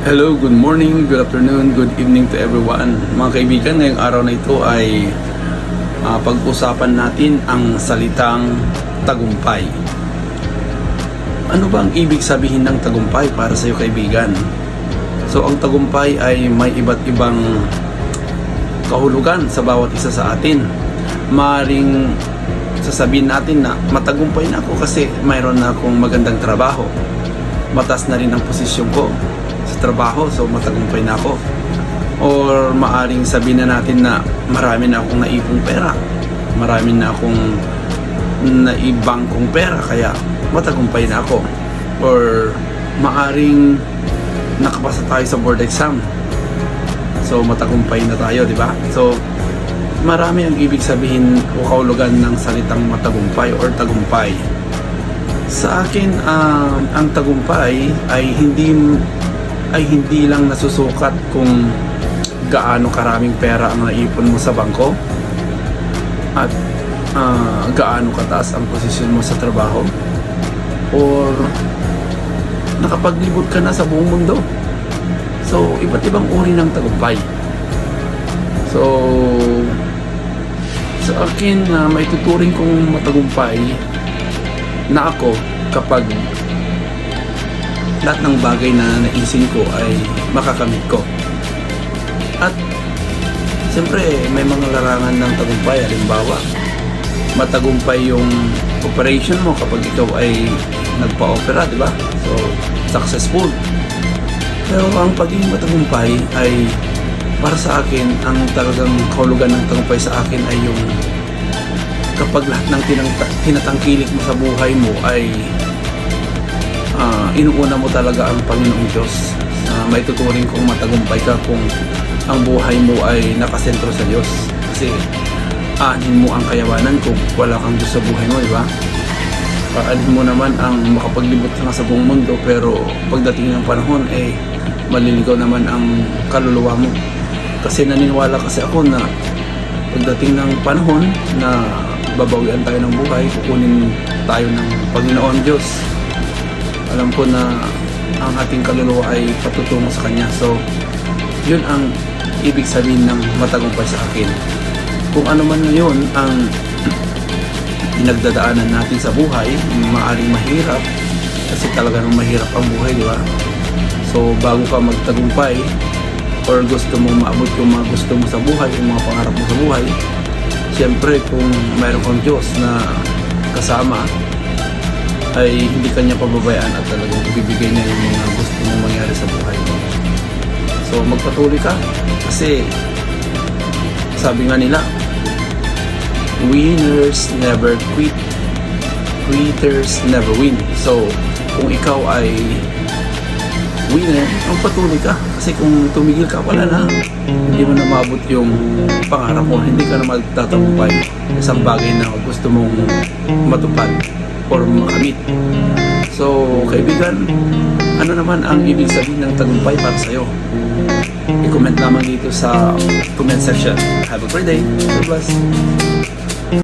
Hello, good morning, good afternoon, good evening to everyone. Mga kaibigan, ngayong araw na ito ay pag-usapan natin ang salitang tagumpay. Ano ba ang ibig sabihin ng tagumpay para sa iyo, kaibigan? So, ang tagumpay ay may iba't ibang kahulugan sa bawat isa sa atin. Maaring sasabihin natin na matagumpay na ako kasi mayroon na akong magandang trabaho. Mataas na rin ang posisyon ko sa trabaho, so matagumpay na ako. Or maaring sabihin na natin na marami na akong naipong pera, marami na akong naibangkong pera, kaya matagumpay na ako. Or maaring nakapasa tayo sa board exam, so matagumpay na tayo, di ba? So marami ang ibig sabihin o kahulugan ng salitang matagumpay or tagumpay. Sa akin, ang tagumpay ay hindi lang nasusukat kung gaano karaming pera ang naipon mo sa bangko at gaano kataas ang posisyon mo sa trabaho or nakapaglibot ka na sa buong mundo. So, iba't ibang uri ng tagumpay. So, sa akin, may tuturing kong matagumpay na ako kapag lahat ng bagay na naisin ko ay makakamit ko. At siyempre may mga larangan ng tagumpay. Halimbawa, matagumpay yung operation mo kapag ikaw ay nagpa-opera, di ba? So, successful. Pero ang pagiging matagumpay ay para sa akin, ang talagang kahulugan ng tagumpay sa akin ay yung kapag lahat ng tinatangkilik mo sa buhay mo ay inuuna mo talaga ang Panginoong Diyos. May tuturing kong matagumpay ka kung ang buhay mo ay nakasentro sa Diyos. Kasi aanin mo ang kayawanan kung wala kang Diyos sa buhay mo, di ba? Aanin mo naman ang makapaglibot ka sa buong mundo, pero pagdating ng panahon, maliligaw naman ang kaluluwa mo. Kasi naniniwala kasi ako na pagdating ng panahon na babawian tayo ng buhay, kukunin tayo ng Panginoon Diyos. Alam ko na ang ating kaluluwa ay patutungo sa Kanya. So, yun ang ibig sabihin ng matagumpay sa akin. Kung ano man ngayon ang pinagdadaanan natin sa buhay, maaaring mahirap kasi talaga nung mahirap ang buhay, di ba? So, bago ka magtagumpay or gusto mo maabot yung mga gusto mo sa buhay, yung mga pangarap mo sa buhay, siyempre kung mayroon kang Diyos na kasama, ay hindi kanya pababayaan at talagang ibibigay niya yung mga gusto mong mangyari sa buhay mo. So magpatuloy ka kasi sabi nga nila, winners never quit, quitters never win. So kung ikaw ay winner, magpatuloy ka kasi kung tumigil ka, wala na, hindi mo na maabot yung pangarap mo, hindi ka na magtatagumpay sa isang bagay na gusto mong matupad or makamit. So, kaibigan, ano naman ang ibig sabihin ng tagumpay para sa'yo? I-comment naman dito sa comment section. Have a great day. God bless.